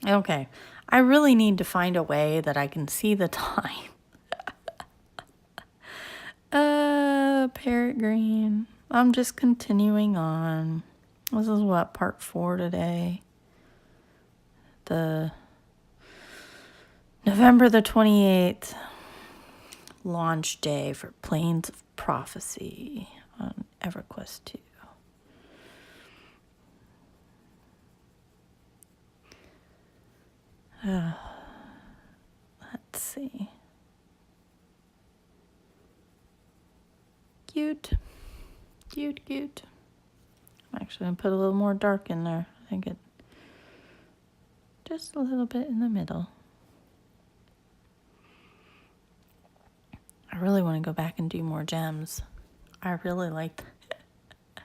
Okay. I really need to find a way that I can see the time. Parrot green. I'm just continuing on. This is what, part 4 today? The November the 28th launch day for Planes of Prophecy on EverQuest 2. Let's see. Cute. Cute, cute. I'm actually going to put a little more dark in there. I think it just a little bit in the middle. I really want to go back and do more gems. I really like that.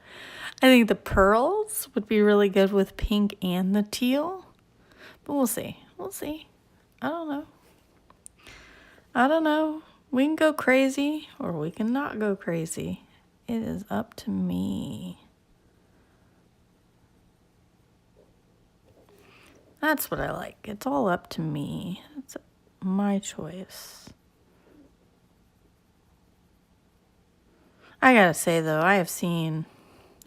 I think the pearls would be really good with pink and the teal. But we'll see. We'll see. I don't know. I don't know. We can go crazy or we can not go crazy. It is up to me. That's what I like. It's all up to me. It's my choice. I gotta say though, I've seen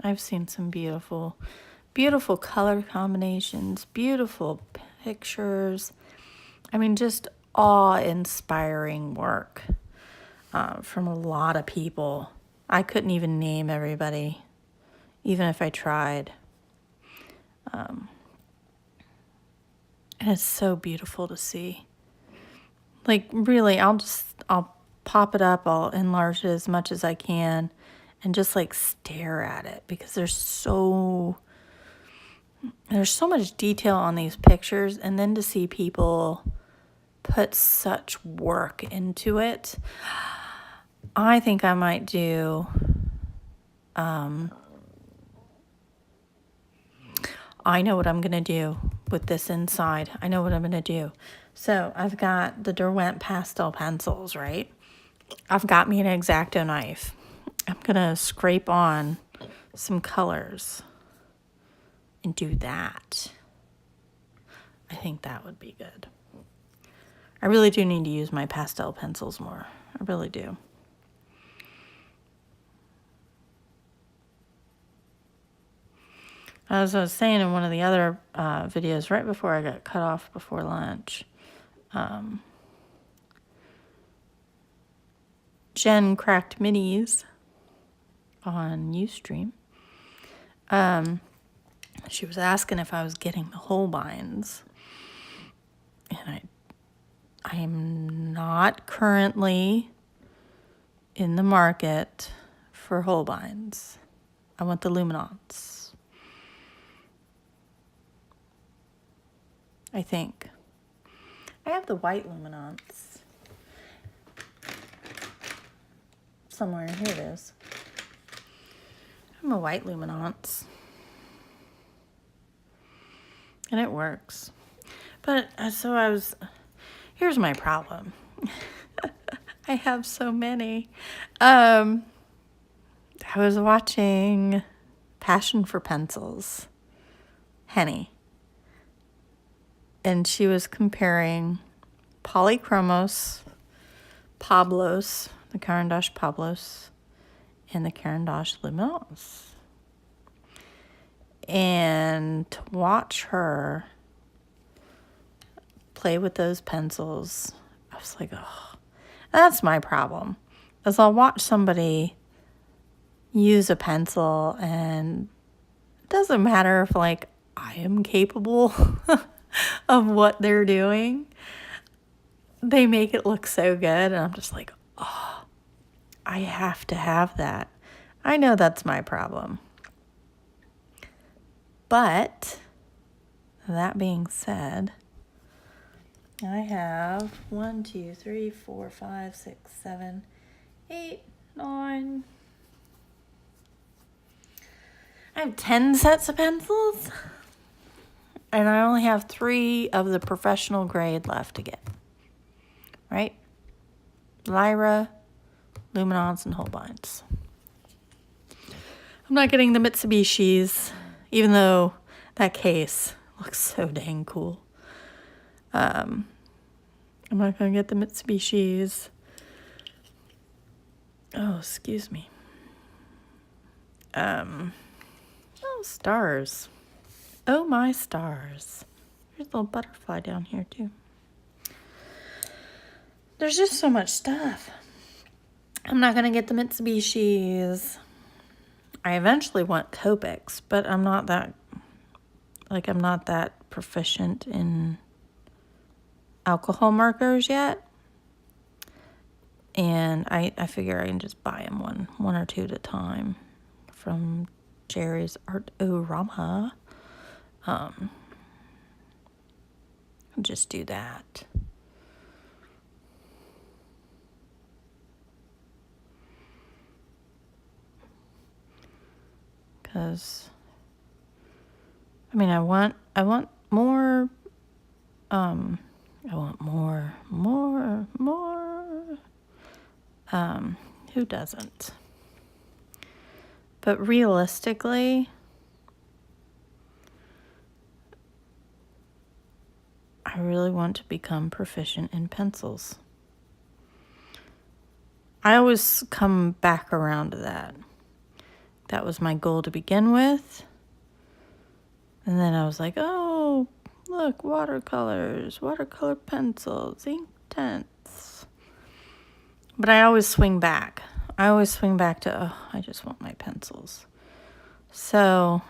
some beautiful color combinations, beautiful pictures. I mean, just awe-inspiring work from a lot of people. I couldn't even name everybody, even if I tried. And it's so beautiful to see. Like, really, I'll pop it up, I'll enlarge it as much as I can, and just like stare at it because there's so much detail on these pictures, and then to see people put such work into it. I think I might do I know what I'm going to do with this inside. I know what I'm going to do. So I've got the Derwent pastel pencils, right? I've got me an X-Acto knife. I'm going to scrape on some colors and do that. I think that would be good. I really do need to use my pastel pencils more. I really do. As I was saying in one of the other videos right before I got cut off before lunch, Jen Cracked Minis on Ustream, she was asking if I was getting the Holbeins, and I am not currently in the market for Holbeins. I want the Luminants. I think. I have the white Luminants. Somewhere, here it is. I'm a white Luminants. And it works. But, here's my problem. I have so many. I was watching Passion for Pencils, Henny. And she was comparing Polychromos, Pablos, the Caran d'Ache Pablos, and the Caran d'Ache Luminance. And to watch her play with those pencils, I was like, oh, that's my problem. Is I'll watch somebody use a pencil, and it doesn't matter if, like, I am capable of what they're doing. They make it look so good, and I'm just like, oh, I have to have that. I know that's my problem. But that being said, I have 1, 2, 3, 4, 5, 6, 7, 8, 9. I have 10 sets of pencils. And I only have 3 of the professional grade left to get. Right? Lyra, Luminance, and Holbeins. I'm not getting the Mitsubishis, even though that case looks so dang cool. I'm not going to get the Mitsubishis. Oh, excuse me. Oh, stars. Oh, my stars. There's a little butterfly down here, too. There's just so much stuff. I'm not going to get the Mitsubishis. I eventually want Copics, but I'm not that proficient in alcohol markers yet. And I figure I can just buy them one or two at a time from Jerry's Art-O-Rama. Just do that. Because I mean, I want more. I want more. Who doesn't? But realistically, I really want to become proficient in pencils. I always come back around to that. That was my goal to begin with. And then I was like, oh, look, watercolors, watercolor pencils, ink tints. But I always swing back. I always swing back to, oh, I just want my pencils. So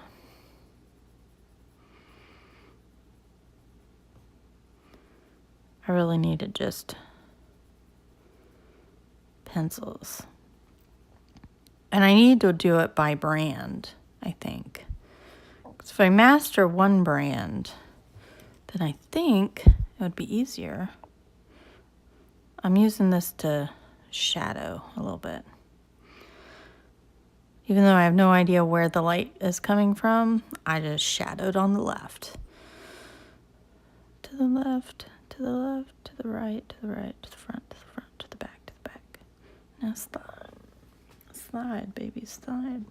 I really needed just pencils. And I need to do it by brand, I think. So if I master one brand, then I think it would be easier. I'm using this to shadow a little bit. Even though I have no idea where the light is coming from, I just shadowed on the left. To the left, to the left, to the right, to the right, to the front, to the front, to the back, to the back. Now slide. Slide, baby, slide.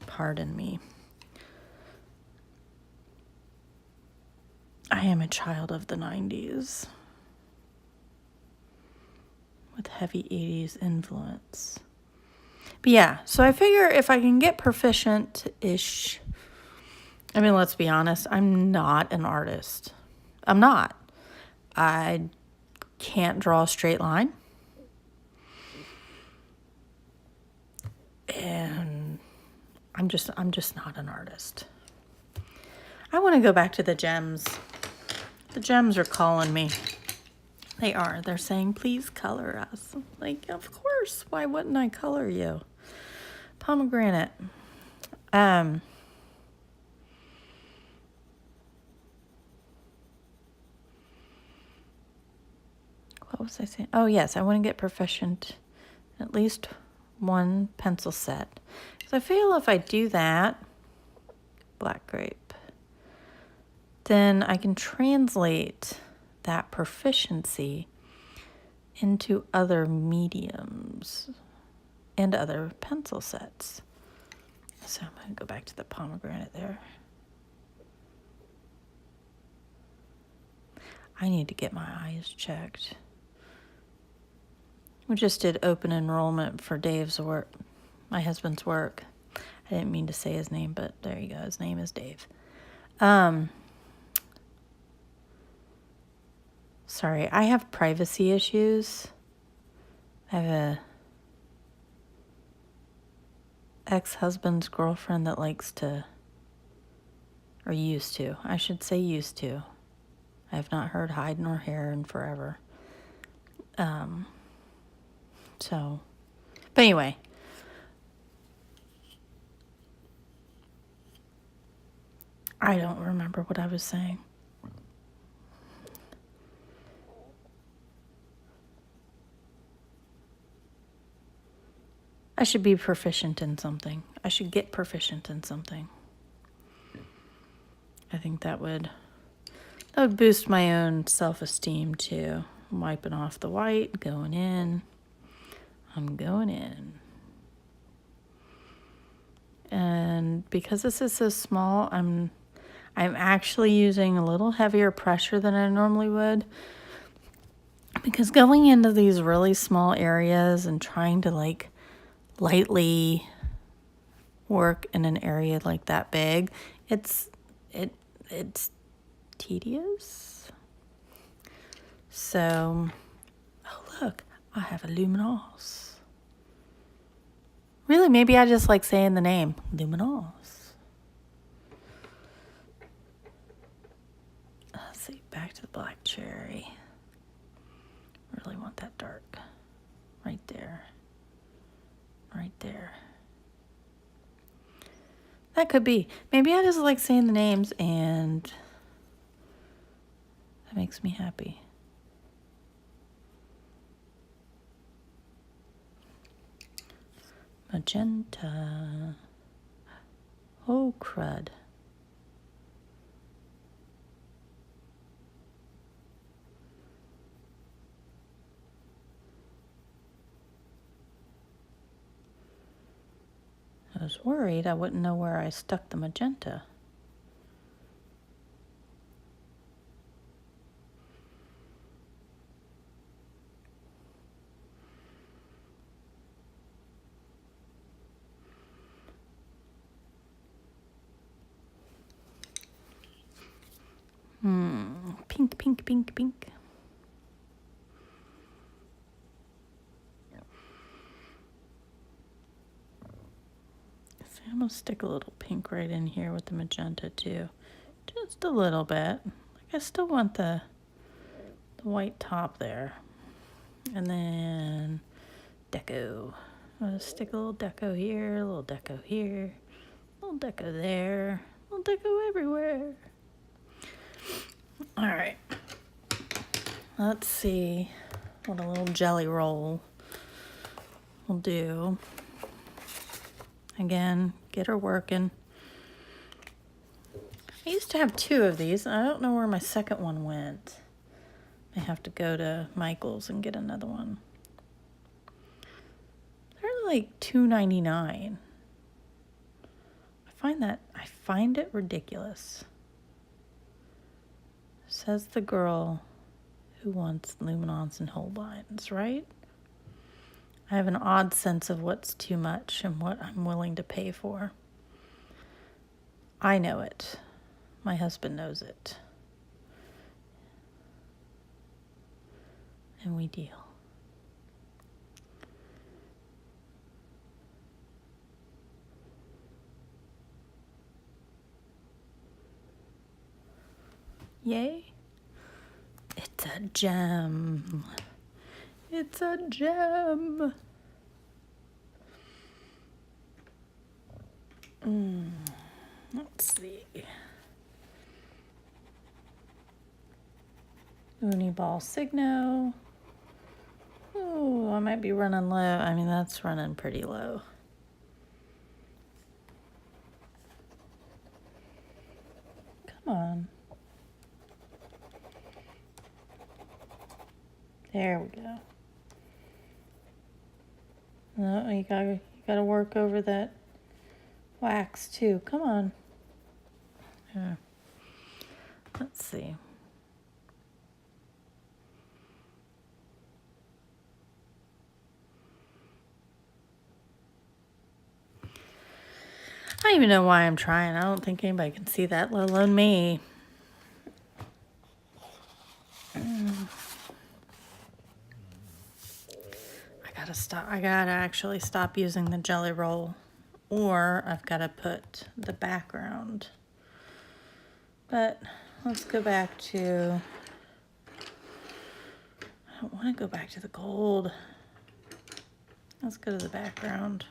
Pardon me. I am a child of the 90s with heavy 80s influence. But yeah, so I figure if I can get proficient-ish, I mean, let's be honest, I'm not an artist. I'm not. I can't draw a straight line. And I'm just not an artist. I want to go back to the gems. The gems are calling me. They are. They're saying, please color us. Like, of course. Why wouldn't I color you? Pomegranate. What was I saying? Oh, yes. I want to get proficient in at least one pencil set. Because I feel if I do that, black grape, then I can translate that proficiency into other mediums and other pencil sets. So I'm going to go back to the pomegranate there. I need to get my eyes checked. We just did open enrollment for Dave's work, my husband's work. I didn't mean to say his name, but there you go. His name is Dave. Sorry, I have privacy issues. I have a ex-husband's girlfriend that likes to, or used to, I should say used to. I have not heard hide nor hair in forever. So, but anyway. I don't remember what I was saying. I should be proficient in something. I should get proficient in something. I think that would boost my own self-esteem too. I'm wiping off the white, going in. I'm going in. And because this is so small, I'm actually using a little heavier pressure than I normally would, because going into these really small areas and trying to like lightly work in an area like that big, it's tedious. So, oh look, I have a luminous. Really, maybe I just like saying the name, luminous. Let's see, back to the black cherry. Really want that dark. Right there. Right there. That could be. Maybe I just like saying the names and that makes me happy. Magenta. Oh, crud. I was worried I wouldn't know where I stuck the magenta. Pink, pink, pink, pink. So I'm going to stick a little pink right in here with the magenta too. Just a little bit. Like I still want the white top there. And then deco. I'm going to stick a little deco here, a little deco here, a little deco there, a little deco everywhere. All right. Let's see what a little jelly roll will do. Again, get her working. I used to have 2 of these. I don't know where my second one went. I have to go to Michael's and get another one. They're like $2.99. I find it ridiculous. Says the girl who wants luminance and Holbeins, right? I have an odd sense of what's too much and what I'm willing to pay for. I know it. My husband knows it. And we deal. Yay. It's a gem. It's a gem. Let's see. Uni Ball Signo. Oh, I might be running low. I mean, that's running pretty low. Come on. There we go. No, you gotta work over that wax too. Come on. Yeah. Let's see. I don't even know why I'm trying. I don't think anybody can see that, let alone me. I gotta actually stop using the jelly roll, or I've gotta put the background. But let's go back to, I don't want to go back to the gold. Let's go to the background.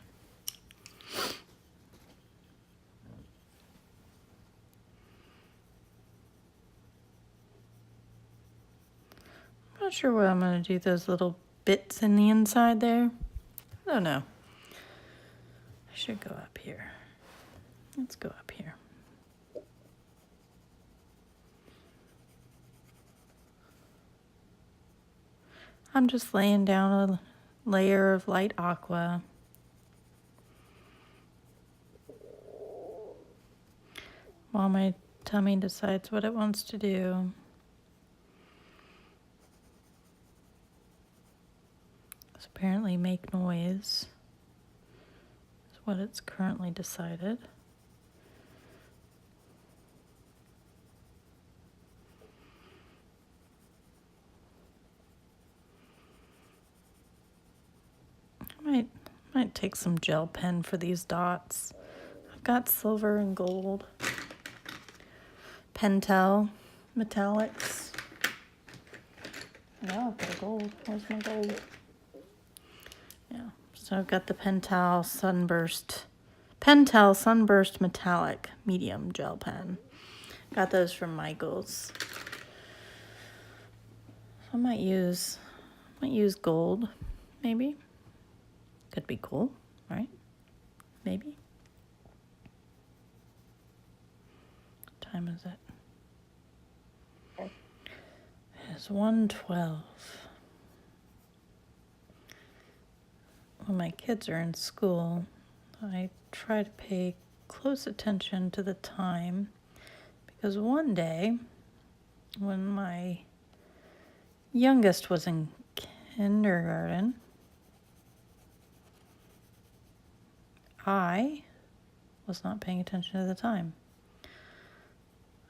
I'm not sure what I'm going to do, those little bits in the inside there. I don't know. I should go up here. Let's go up here. I'm just laying down a layer of light aqua. While my Tummy decides what it wants to do. So apparently make noise is what it's currently decided. Might take some gel pen for these dots. I've got silver and gold. Pentel metallics. Yeah, I've got a gold. Where's my gold? Yeah. So I've got the Pentel Sunburst Metallic Medium Gel Pen. Got those from Michael's. I might use gold, maybe. Could be cool, right? Maybe. What time is it? It's 1:12. When my kids are in school, I try to pay close attention to the time, because one day when my youngest was in kindergarten, I was not paying attention to the time.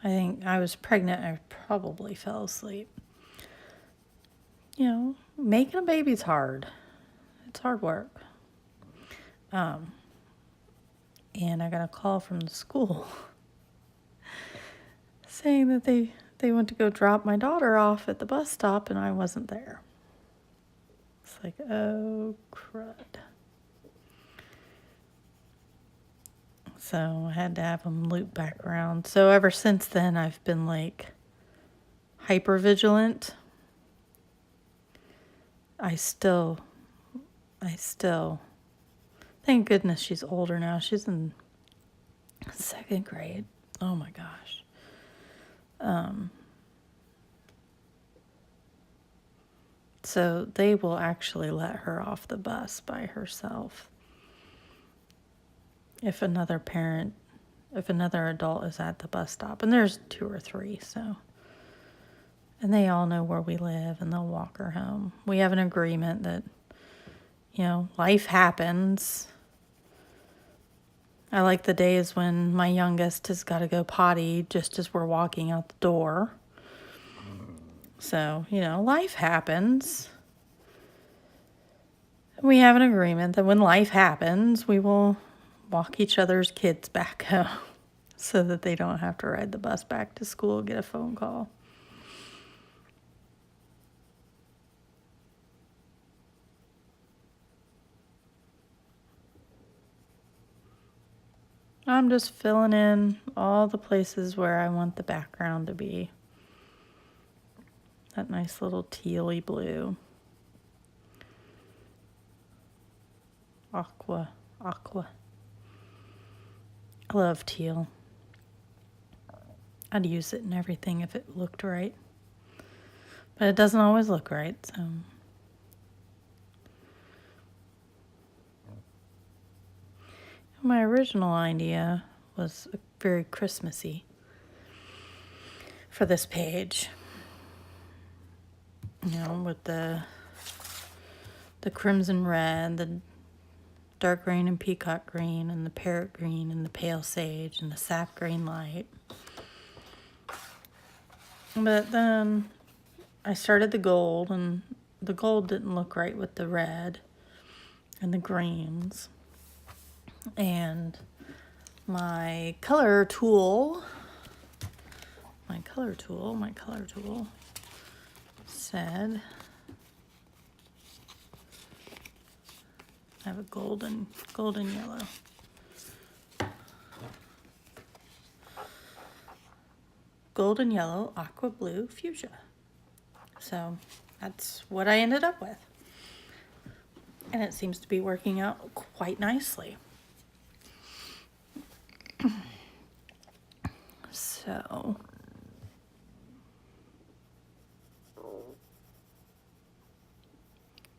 I think I was pregnant. I probably fell asleep. You know, making a baby's hard. It's hard work. And I got a call from the school saying that they went to go drop my daughter off at the bus stop and I wasn't there. It's like, oh, crud. So I had to have them loop back around. So ever since then, I've been like hyper vigilant. I still, thank goodness she's older now. She's in 2nd grade. Oh my gosh. So they will actually let her off the bus by herself. If another adult is at the bus stop, and there's 2 or 3, so. And they all know where we live, and they'll walk her home. We have an agreement that, you know, life happens. I like the days when my youngest has got to go potty just as we're walking out the door. So, you know, life happens. We have an agreement that when life happens, we will walk each other's kids back home so that they don't have to ride the bus back to school, get a phone call. I'm just filling in all the places where I want the background to be. That nice little tealy blue. Aqua. I love teal. I'd use it in everything if it looked right. But it doesn't always look right, so. My original idea was very Christmassy for this page. You know, with the crimson red, the dark green and peacock green, and the parrot green, and the pale sage, and the sap green light. But then I started the gold, and the gold didn't look right with the red and the greens. And my color tool said, I have a golden yellow. Golden yellow, aqua blue, fuchsia. So that's what I ended up with. And it seems to be working out quite nicely. So,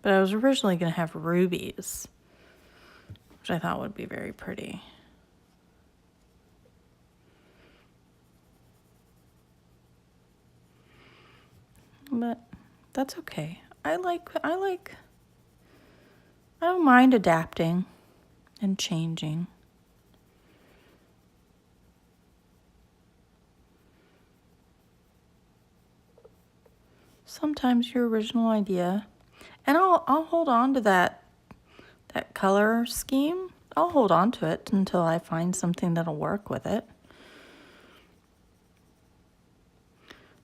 but I was originally going to have rubies, which I thought would be very pretty. but that's okay. I don't mind adapting and changing. Sometimes your original idea, and I'll hold on to that color scheme. I'll hold on to it until I find something that'll work with it.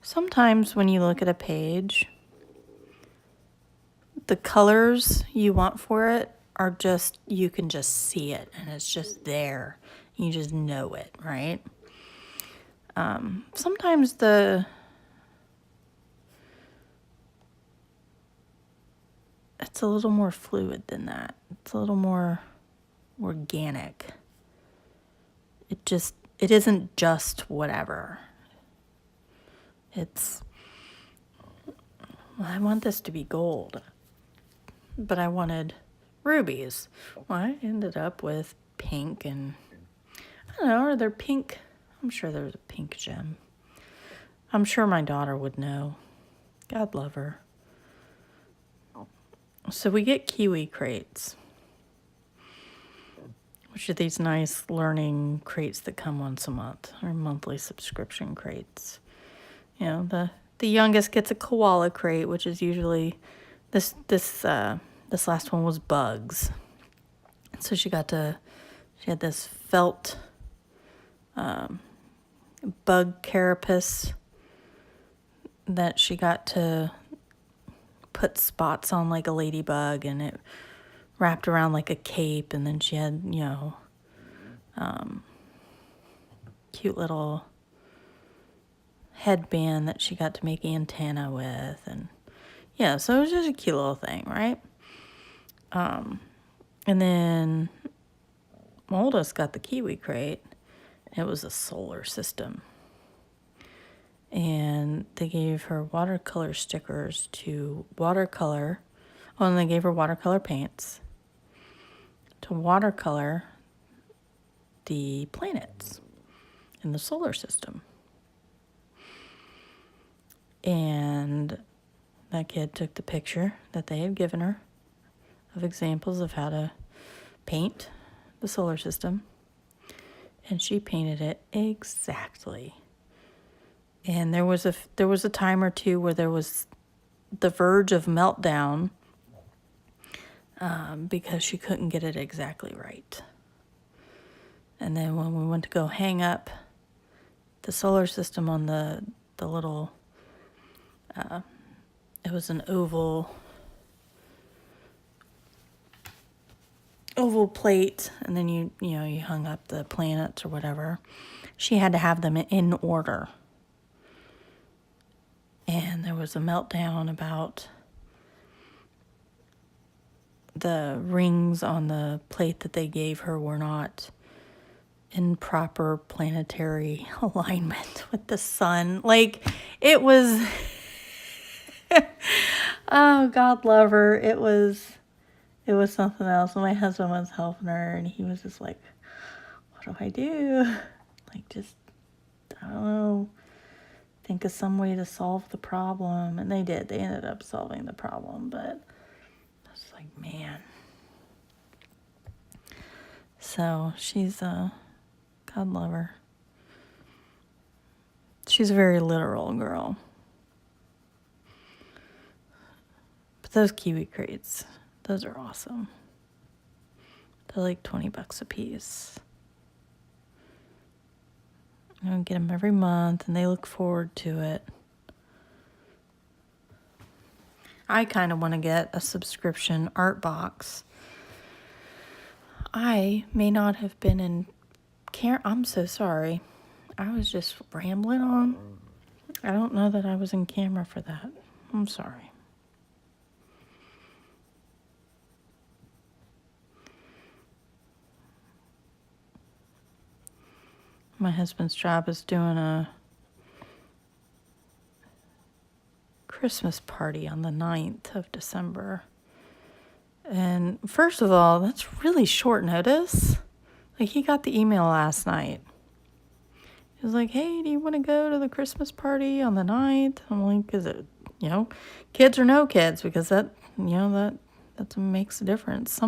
Sometimes when you look at a page, the colors you want for it are just, you can just see it and it's just there. You just know it, right? Sometimes it's a little more fluid than that. It's a little more organic. It isn't just whatever. I want this to be gold, but I wanted rubies. Well, I ended up with pink, and I don't know, are there pink? I'm sure there's a pink gem. I'm sure my daughter would know. God love her. So we get kiwi crates, which are these nice learning crates that come once a month, or monthly subscription crates. You know, the youngest gets a koala crate, which is usually this last one was bugs. So she had this felt bug carapace that she got to put spots on like a ladybug, and it wrapped around like a cape, and then she had, cute little headband that she got to make antenna with, and yeah, so it was just a cute little thing, right? And then my oldest got the kiwi crate. It was a solar system, and they gave her watercolor stickers to watercolor. Oh, and they gave her watercolor paints to watercolor the planets in the solar system. And that kid took the picture that they had given her of examples of how to paint the solar system, and she painted it exactly. And there was a time or two where there was the verge of meltdown because she couldn't get it exactly right. And then when we went to go hang up the solar system on the little, it was an oval plate, and then you hung up the planets or whatever. She had to have them in order. And there was a meltdown about the rings on the plate that they gave her were not in proper planetary alignment with the sun. Like, it was, oh, God love her. It was something else. And my husband was helping her, and he was just like, what do I do? Like, just, I don't know, think of some way to solve the problem. And they did. They ended up solving the problem, but I was like, man. So she's God love her. She's a very literal girl. But those kiwi crates, those are awesome. They're like $20 a piece. I get them every month, and they look forward to it. I kind of want to get a subscription art box. I may not have been in I'm so sorry. I was just rambling on. I don't know that I was in camera for that. I'm sorry. My husband's job is doing a Christmas party on the 9th of December. And first of all, that's really short notice. Like, he got the email last night. He was like, hey, do you want to go to the Christmas party on the 9th? I'm like, is it you know, kids or no kids, because that, you know, that makes a difference.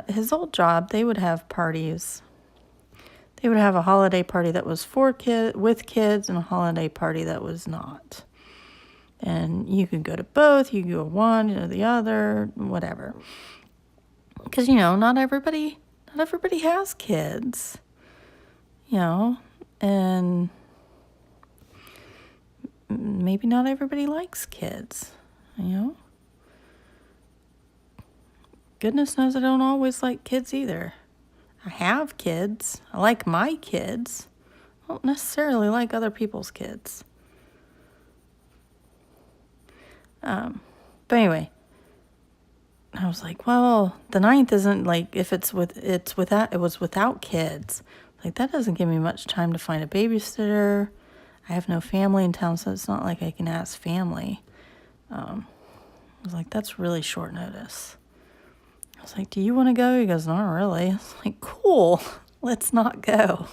His old job, they would have parties. They would have a holiday party that was with kids and a holiday party that was not. And you could go to both, you could go one or the other, whatever. Because, you know, not everybody has kids, you know, and maybe not everybody likes kids, you know. Goodness knows I don't always like kids either. I have kids. I like my kids. I don't necessarily like other people's kids. But anyway, I was like, well, the 9th isn't like, if it was without kids. Like, that doesn't give me much time to find a babysitter. I have no family in town, so it's not like I can ask family. I was like, that's really short notice. I was like, do you want to go? He goes, not really. I was like, cool, let's not go.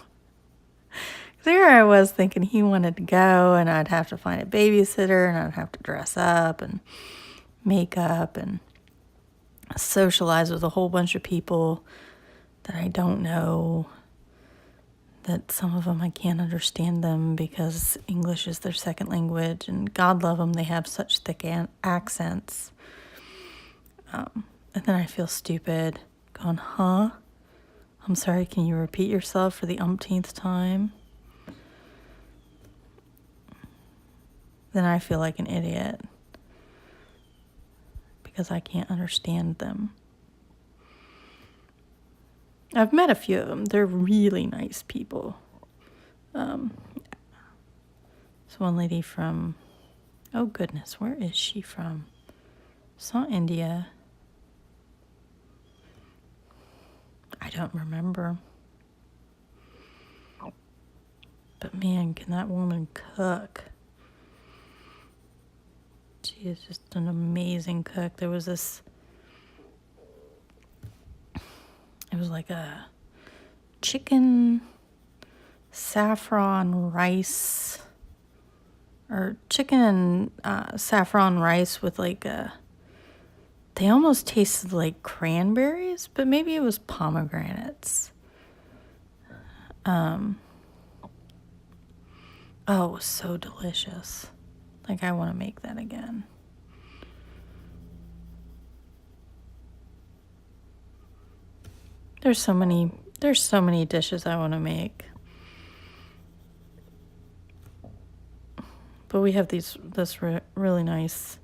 There I was thinking he wanted to go, and I'd have to find a babysitter, and I'd have to dress up and make up and socialize with a whole bunch of people that I don't know, that some of them I can't understand them because English is their second language, and God love them, they have such thick accents. And then I feel stupid going, huh? I'm sorry, can you repeat yourself for the umpteenth time? Then I feel like an idiot because I can't understand them. I've met a few of them. They're really nice people. So one lady from, oh goodness, where is she from? It's not India. I don't remember. But man, can that woman cook? She is just an amazing cook. There was this, it was like a chicken saffron rice, or chicken and saffron rice with like they almost tasted like cranberries, but maybe it was pomegranates. Oh, it was so delicious. Like, I want to make that again. There's so many dishes I want to make. But we have this really nice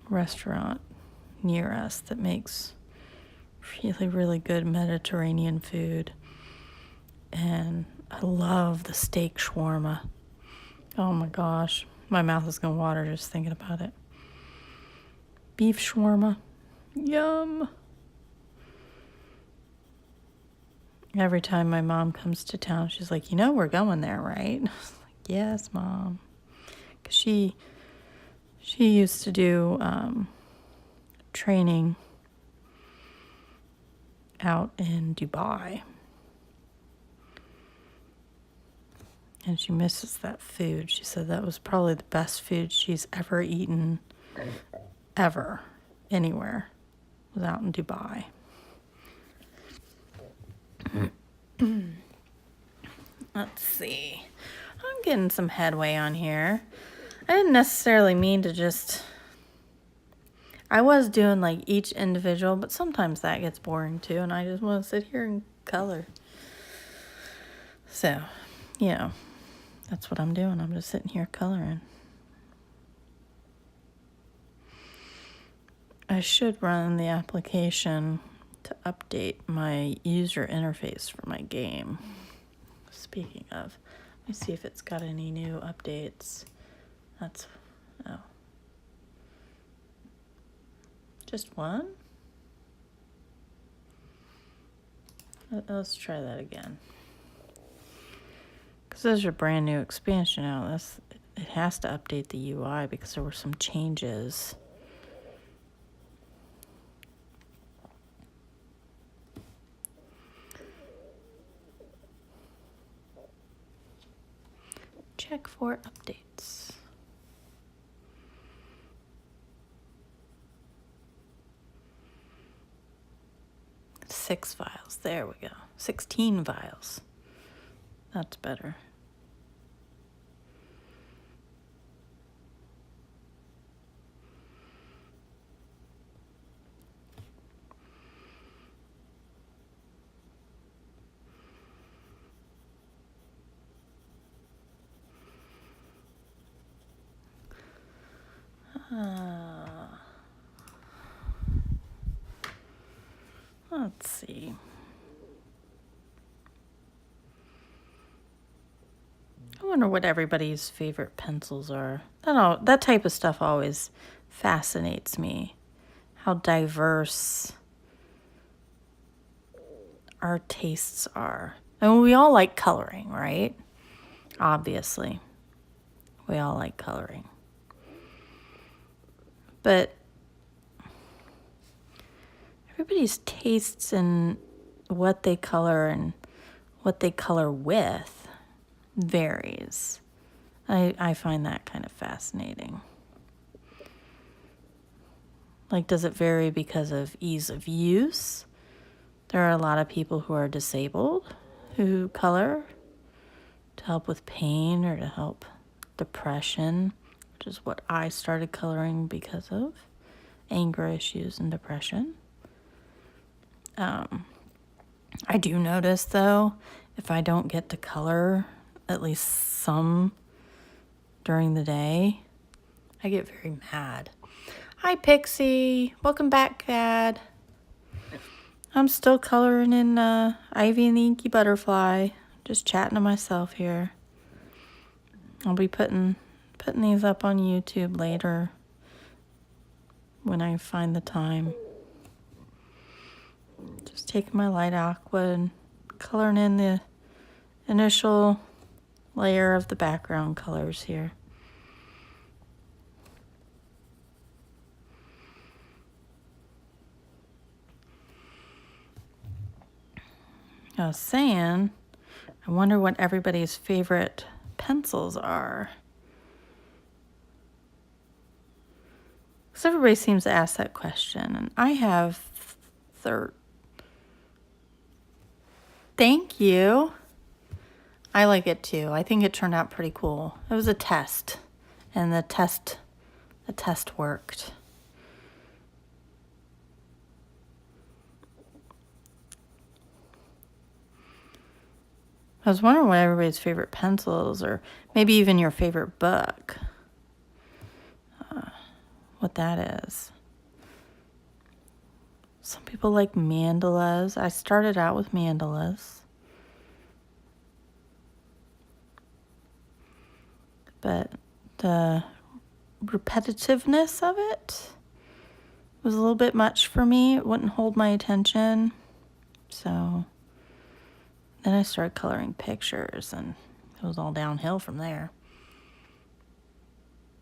restaurant near us that makes really, really good Mediterranean food. And I love the steak shawarma. Oh my gosh, my mouth is going to water just thinking about it. Beef shawarma, yum. Every time my mom comes to town, she's like, you know, we're going there, right? I was like, yes, Mom. Because she used to do training out in Dubai. And she misses that food. She said that was probably the best food she's ever eaten, ever, anywhere, was out in Dubai. Let's see. I'm getting some headway on here. I didn't necessarily mean to just... I was doing like each individual, but sometimes that gets boring too, and I just want to sit here and color. So, you know, that's what I'm doing. I'm just sitting here coloring. I should run the application to update my user interface for my game. Speaking of, let me see if it's got any new updates. Just one? Let's try that again. Because there's a brand new expansion out. It has to update the UI because there were some changes. check for updates. Six files. There we go. 16 files. That's better. Let's see. I wonder what everybody's favorite pencils are. That type of stuff always fascinates me. How diverse our tastes are. I mean, we all like coloring, right? Obviously. We all like coloring. But everybody's tastes in what they color and what they color with varies. I find that kind of fascinating. Like, does it vary because of ease of use? There are a lot of people who are disabled who color to help with pain or to help depression, which is what I started coloring because of anger issues and depression. I do notice, though, if I don't get to color at least some during the day, I get very mad. Hi, Pixie. Welcome back, Dad. I'm still coloring in Ivy and the Inky Butterfly. Just chatting to myself here. I'll be putting these up on YouTube later when I find the time. Just taking my light aqua and coloring in the initial layer of the background colors here. I was saying, I wonder what everybody's favorite pencils are. Because everybody seems to ask that question, and I have Thank you. I like it too. I think it turned out pretty cool. It was a test, and the test worked. I was wondering what everybody's favorite pencils, or maybe even your favorite book, what that is. Some people like mandalas. I started out with mandalas. But the repetitiveness of it was a little bit much for me. It wouldn't hold my attention. So then I started coloring pictures, and it was all downhill from there.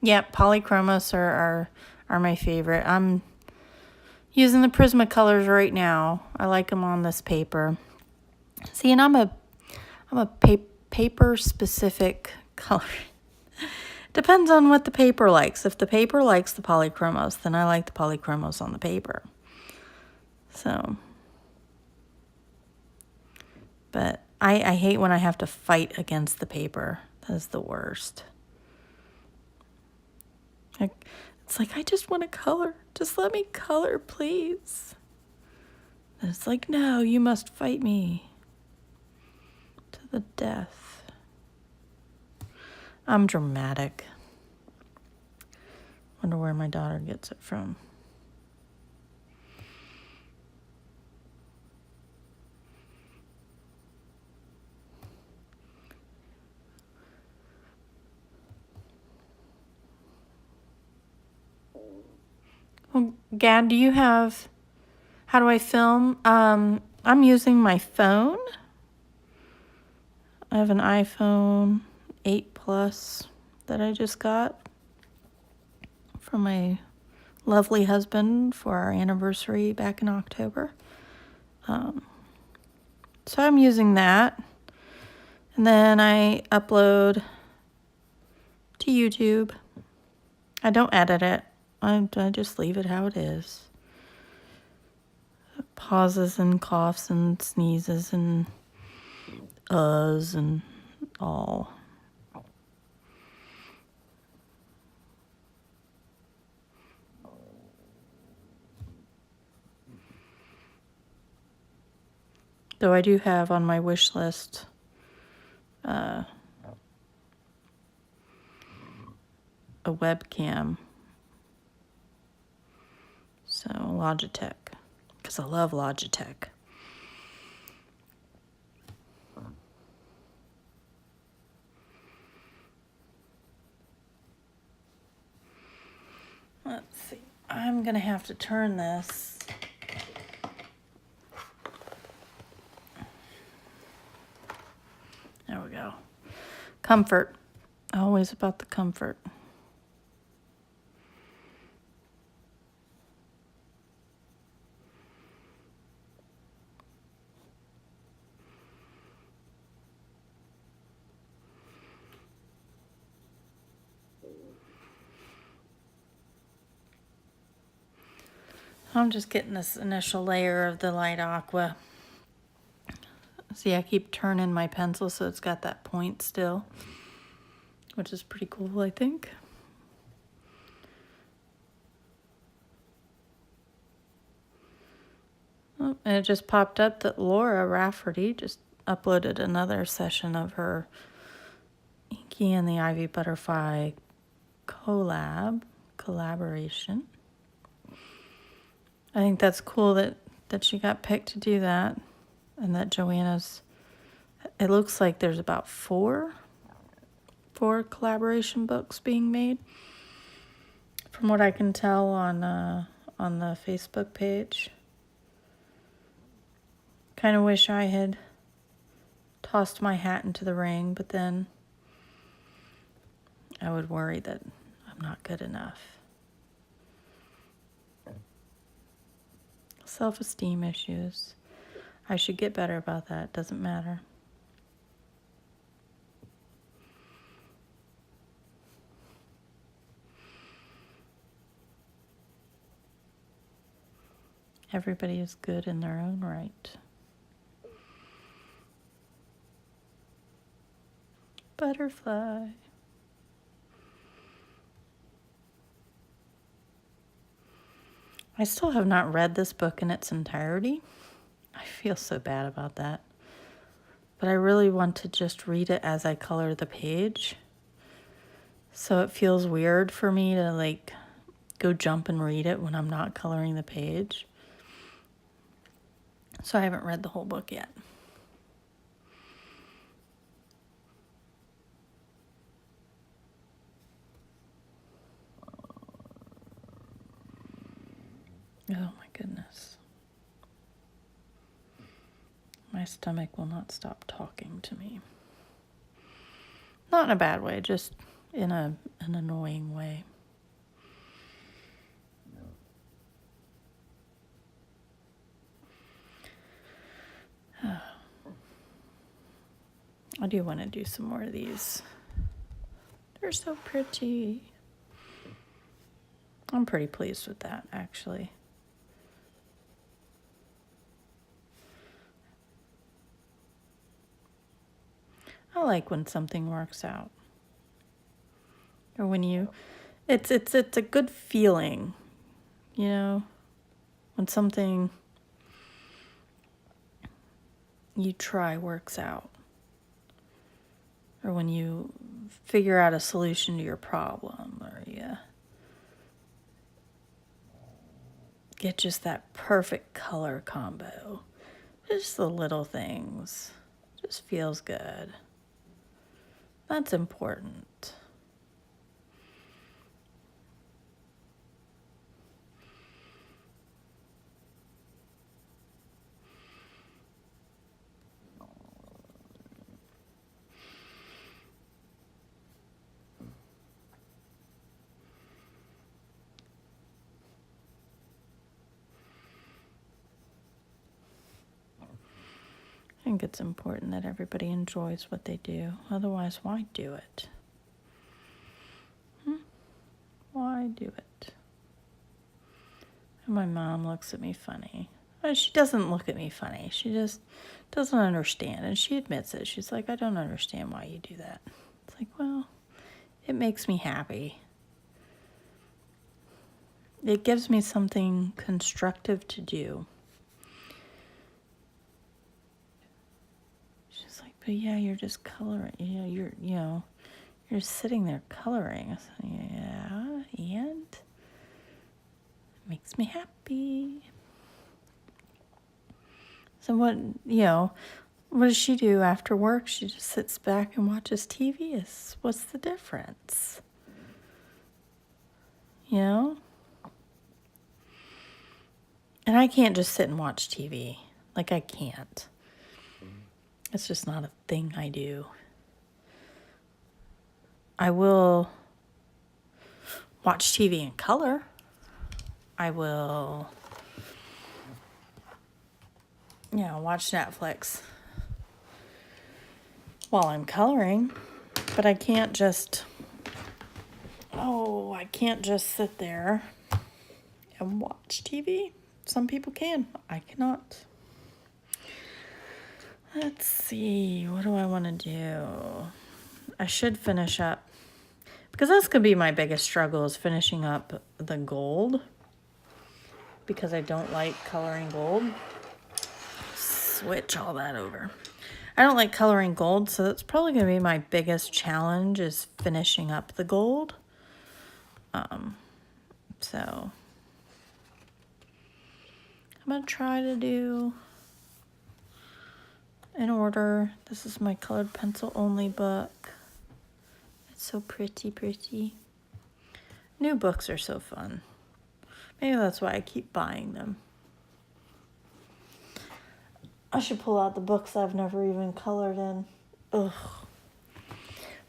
Yeah, polychromos are my favorite. I'm using the Prismacolors right now. I like them on this paper. See, and I'm a paper specific color. Depends on what the paper likes. If the paper likes the polychromos, then I like the polychromos on the paper. So, but I hate when I have to fight against the paper. That is the worst. It's like, I just want to color. Just let me color, please. And it's like, no, you must fight me to the death. I'm dramatic. Wonder where my daughter gets it from. Well, Gad, do you have, how do I film? I'm using my phone. I have an iPhone 8 Plus that I just got from my lovely husband for our anniversary back in October. So I'm using that. And then I upload to YouTube. I don't edit it. I just leave it how it is. Pauses and coughs and sneezes and uhs and all. Though I do have on my wish list a webcam. So Logitech, because I love Logitech. Let's see. I'm going to have to turn this. There we go. Comfort. Always about the comfort. I'm just getting this initial layer of the light aqua. See, I keep turning my pencil so it's got that point still, which is pretty cool, I think. Oh, and it just popped up that Laura Rafferty just uploaded another session of her Inky and the Ivy Butterfly collaboration. I think that's cool that she got picked to do that, and that Joanna's, it looks like there's about four collaboration books being made, from what I can tell on the Facebook page. Kind of wish I had tossed my hat into the ring, but then I would worry that I'm not good enough. Self-esteem issues. I should get better about that. Doesn't matter. Everybody is good in their own right. Butterfly. I still have not read this book in its entirety. I feel so bad about that. But I really want to just read it as I color the page. So it feels weird for me to like go jump and read it when I'm not coloring the page. So I haven't read the whole book yet. Oh my goodness. My stomach will not stop talking to me. Not in a bad way, just in an annoying way. I do want to do some more of these. They're so pretty. I'm pretty pleased with that, actually. I like when something works out. Or when it's a good feeling, you know, when something you try works out. Or when you figure out a solution to your problem, or you get just that perfect color combo. Just the little things. Just feels good. That's important. I think it's important that everybody enjoys what they do. Otherwise, why do it? do it? And my mom looks at me funny. Well, she doesn't look at me funny. She just doesn't understand. And she admits it. She's like, I don't understand why you do that. It's like, well, it makes me happy. It gives me something constructive to do. She's like, but yeah, you're just coloring. You're just sitting there coloring. I said, yeah, and it makes me happy. So what does she do after work? She just sits back and watches TV. What's the difference? And I can't just sit and watch TV. Like, I can't. It's just not a thing I do. I will watch TV in color. I will, watch Netflix while I'm coloring. But I can't just sit there and watch TV. Some people can. I cannot. Let's see. What do I want to do? I should finish up. Because that's going to be my biggest struggle, is finishing up the gold. Because I don't like coloring gold. Switch all that over. I don't like coloring gold, so that's probably going to be my biggest challenge, is finishing up the gold. So I'm going to try to do in order. This is my colored pencil only book. It's so pretty. New books are so fun. Maybe that's why I keep buying them. I should pull out the books I've never even colored in. Ugh.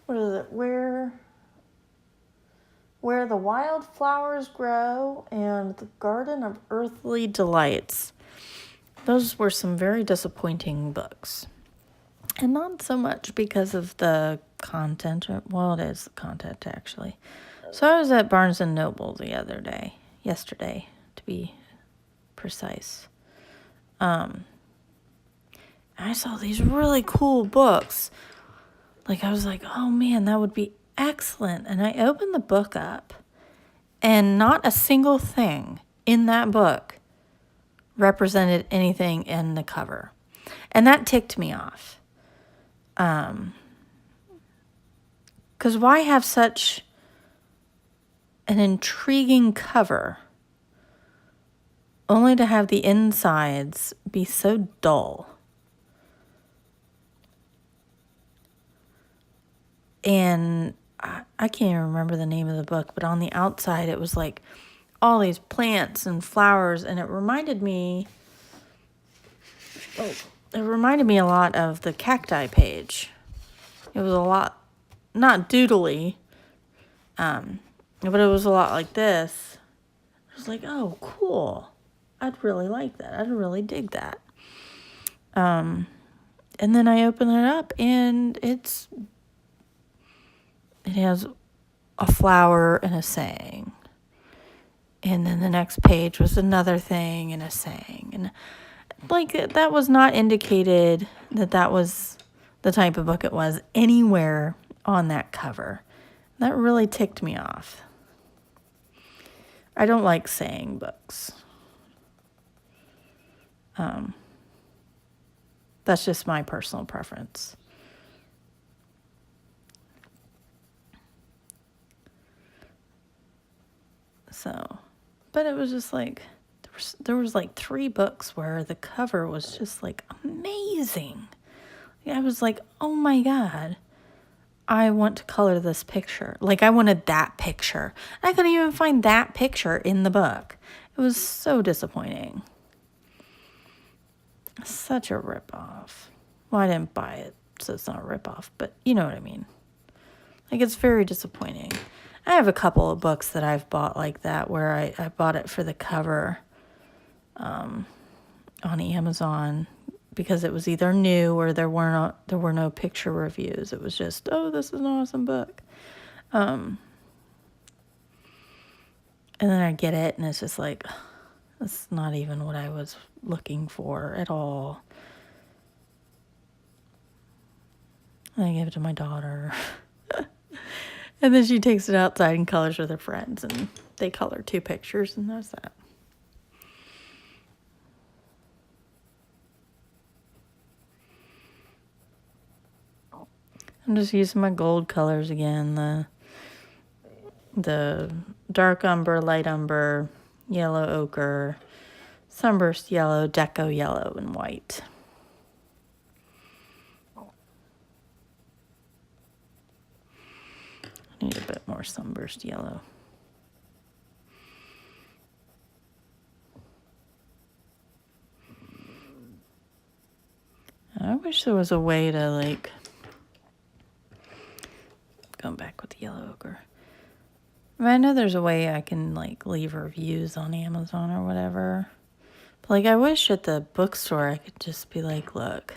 What is it? Where the Wild Flowers Grow and the Garden of Earthly Delights. Those were some very disappointing books. And not so much because of the content. Well, it is the content, actually. So I was at Barnes & Noble yesterday, to be precise. I saw these really cool books. Like, I was like, oh man, that would be excellent. And I opened the book up, and not a single thing in that book represented anything in the cover. And that ticked me off. Because why have such an intriguing cover only to have the insides be so dull? And I can't even remember the name of the book, but on the outside it was like all these plants and flowers, and it reminded me a lot of the cacti page. It was a lot, not doodly, but it was a lot like this. I was like, oh, cool. I'd really like that. I'd really dig that. And then I open it up, and it has a flower and a saying. And then the next page was another thing and a saying. And like, that was not indicated that was the type of book it was anywhere on that cover. That really ticked me off. I don't like saying books. That's just my personal preference. So, but it was just like, there was like 3 books where the cover was just like amazing. I was like, oh my God, I want to color this picture. Like, I wanted that picture. I couldn't even find that picture in the book. It was so disappointing. Such a ripoff. Well, I didn't buy it, so it's not a ripoff, but you know what I mean. Like, it's very disappointing. I have a couple of books that I've bought like that, where I bought it for the cover on Amazon, because it was either new or there were no picture reviews. It was just, oh, this is an awesome book. And then I get it, and it's just like, that's not even what I was looking for at all. And I give it to my daughter. And then she takes it outside and colors with her friends, and they color 2 pictures, and that's that. I'm just using my gold colors again. The dark umber, light umber, yellow ochre, sunburst yellow, deco yellow, and white. I need a bit more sunburst yellow. I wish there was a way to, like, going back with the yellow ochre. I know there's a way I can, like, leave reviews on Amazon or whatever. But, like, I wish at the bookstore I could just be like, look,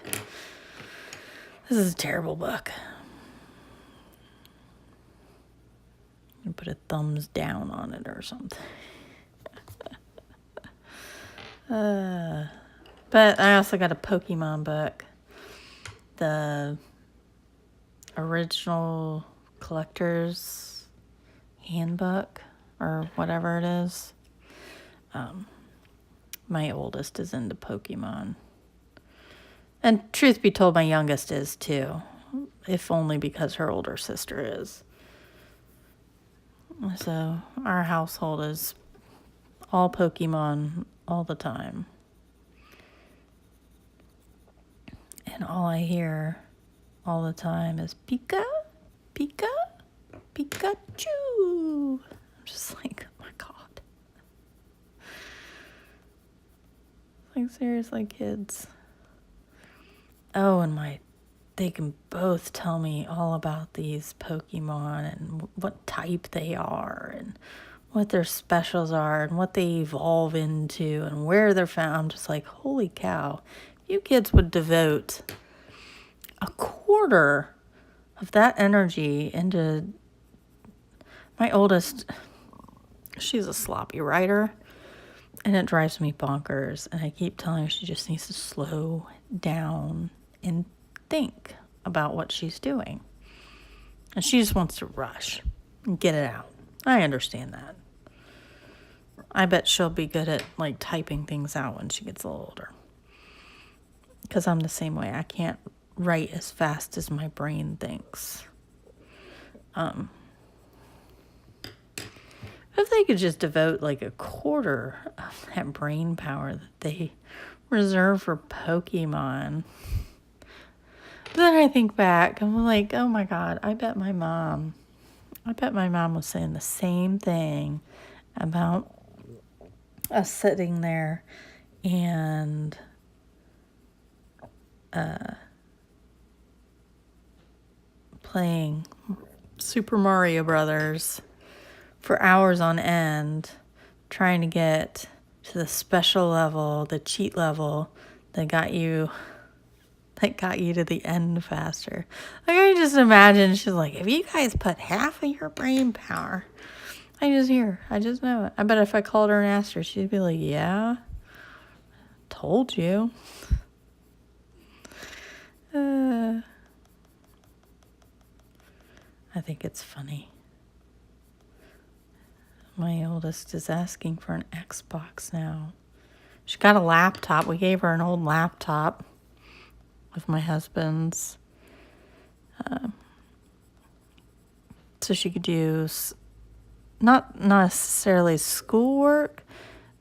this is a terrible book. And put a thumbs down on it or something. But I also got a Pokemon book. The original collector's handbook or whatever it is. My oldest is into Pokemon. And truth be told, my youngest is too. If only because her older sister is. So our household is all Pokemon all the time. And all I hear all the time is Pika, Pika, Pikachu. I'm just like, oh my God. Like, seriously, kids. Oh, and they can both tell me all about these Pokemon and what type they are and what their specials are and what they evolve into and where they're found. I'm just like, holy cow. You kids would devote a quarter of that energy into... My oldest, she's a sloppy writer, and it drives me bonkers. And I keep telling her she just needs to slow down and think about what she's doing. And she just wants to rush and get it out. I understand that. I bet she'll be good at, like, typing things out when she gets a little older. Because I'm the same way. I can't write as fast as my brain thinks. If they could just devote like a quarter of that brain power that they reserve for Pokemon. But then I think back, I'm like, oh my God, I bet my mom was saying the same thing about us sitting there and playing Super Mario Brothers for hours on end, trying to get to the special level, the cheat level that got you to the end faster. Like, I just imagine she's like, if you guys put half of your brain power, I just know it. I bet if I called her and asked her, she'd be like, yeah, told you. I think it's funny. My oldest is asking for an Xbox now. She got a laptop. We gave her an old laptop of my husband's. So she could do not necessarily schoolwork,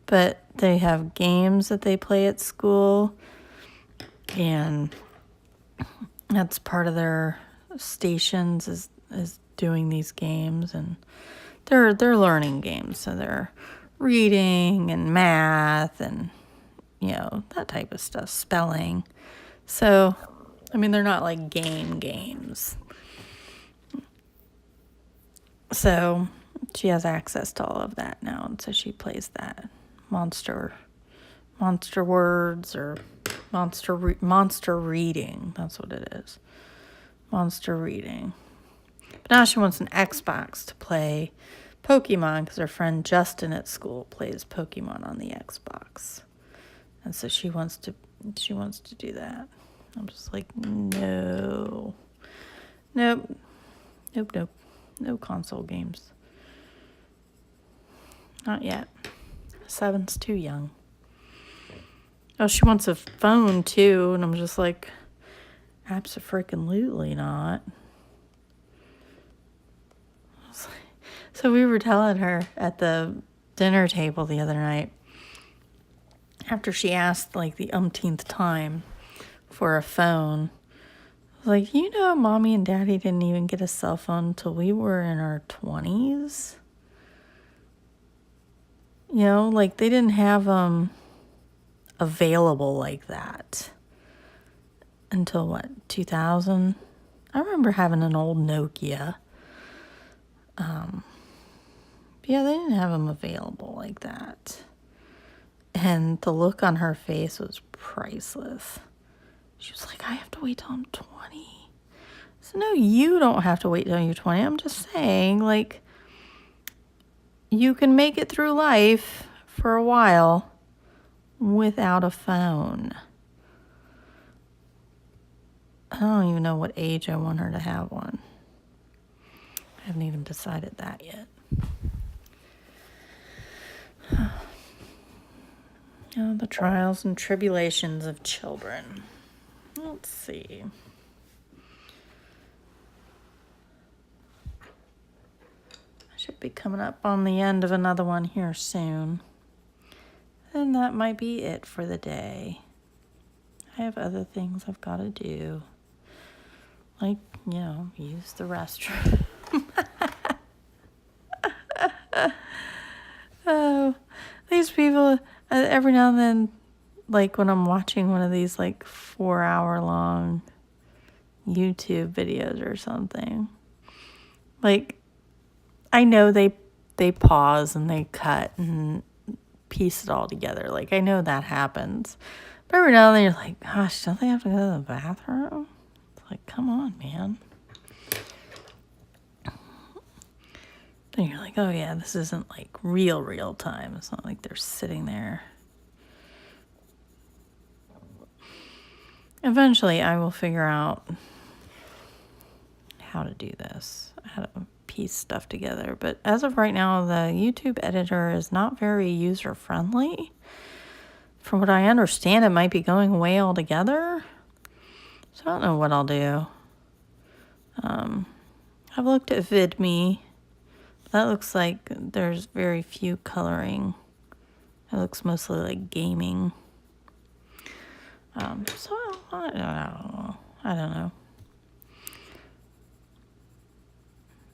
but they have games that they play at school. And that's part of their stations is doing these games, and they're learning games, so they're reading and math and that type of stuff, spelling. So I mean, they're not like games. So she has access to all of that now, and so she plays that monster words or monster reading. That's what it is. Monster reading. But now she wants an Xbox to play Pokemon because her friend Justin at school plays Pokemon on the Xbox. And so she wants to do that. I'm just like, no. Nope. No console games. Not yet. 7's too young. Oh, she wants a phone too, and I'm just like, abso-freaking-lutely not. So we were telling her at the dinner table the other night, after she asked like the umpteenth time for a phone, I was like, you know, Mommy and Daddy didn't even get a cell phone until we were in our 20s. You know, like they didn't have them available like that until what, 2000? I remember having an old Nokia. Yeah, they didn't have them available like that. And the look on her face was priceless. She was like, I have to wait till I'm 20. So no, you don't have to wait till you're 20. I'm just saying, like, you can make it through life for a while without a phone. I don't even know what age I want her to have one. I haven't even decided that yet. Oh, the trials and tribulations of children. Let's see. I should be coming up on the end of another one here soon. And that might be it for the day. I have other things I've got to do. Like, you know, use the restroom. Oh, these people, every now and then, like when I'm watching one of these like 4-hour long YouTube videos or something, like I know they pause and they cut and piece it all together. Like I know that happens. But every now and then you're like, gosh, don't they have to go to the bathroom? It's like, come on, man. Then you're like, oh yeah, this isn't like real time. It's not like they're sitting there. Eventually I will figure out how to do this, how to piece stuff together. But as of right now, the YouTube editor is not very user-friendly. From what I understand, it might be going away altogether. So I don't know what I'll do. I've looked at VidMe. That looks like there's very few coloring. It looks mostly like gaming. So I don't know.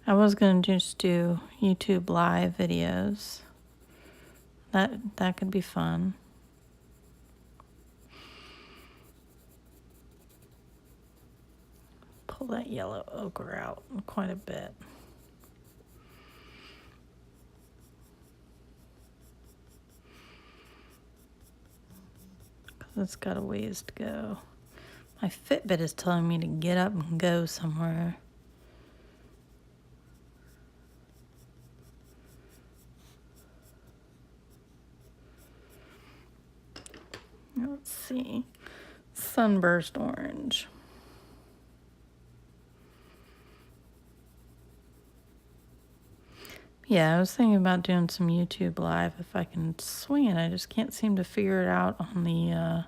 I was going to just do YouTube live videos. That could be fun. Pull that yellow ochre out quite a bit. It's got a ways to go. My Fitbit is telling me to get up and go somewhere. Let's see. Sunburst orange. Yeah, I was thinking about doing some YouTube live if I can swing it. I just can't seem to figure it out on the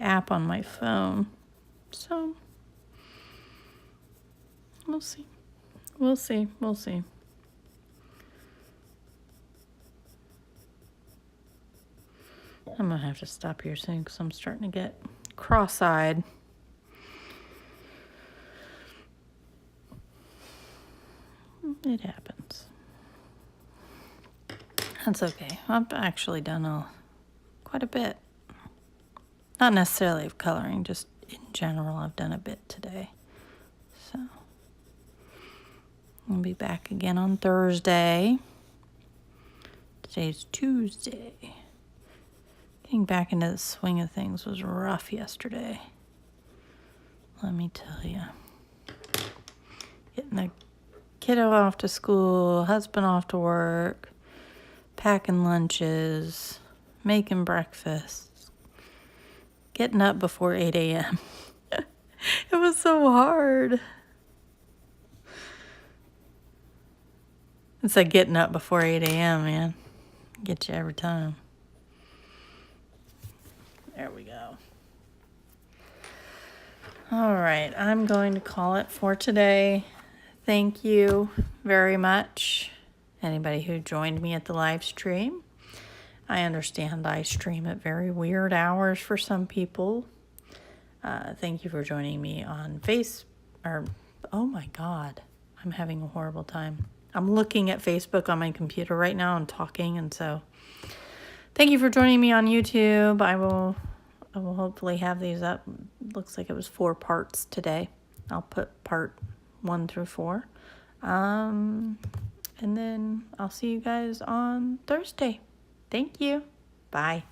app on my phone. So, we'll see. We'll see. I'm going to have to stop here soon because I'm starting to get cross-eyed. It happens. That's okay. I've actually done quite a bit. Not necessarily of coloring, just in general, I've done a bit today. So, I'll be back again on Thursday. Today's Tuesday. Getting back into the swing of things was rough yesterday. Let me tell you. Getting the kiddo off to school, husband off to work, packing lunches, making breakfast, getting up before 8 a.m. It was so hard. It's like getting up before 8 a.m., man. Get you every time. There we go. All right, I'm going to call it for today. Thank you very much, anybody who joined me at the live stream. I understand I stream at very weird hours for some people. Thank you for joining me on oh my God, I'm having a horrible time. I'm looking at Facebook on my computer right now and talking, and so thank you for joining me on YouTube. I will hopefully have these up. Looks like it was 4 parts today. I'll put part 1 through 4. And then I'll see you guys on Thursday. Thank you. Bye.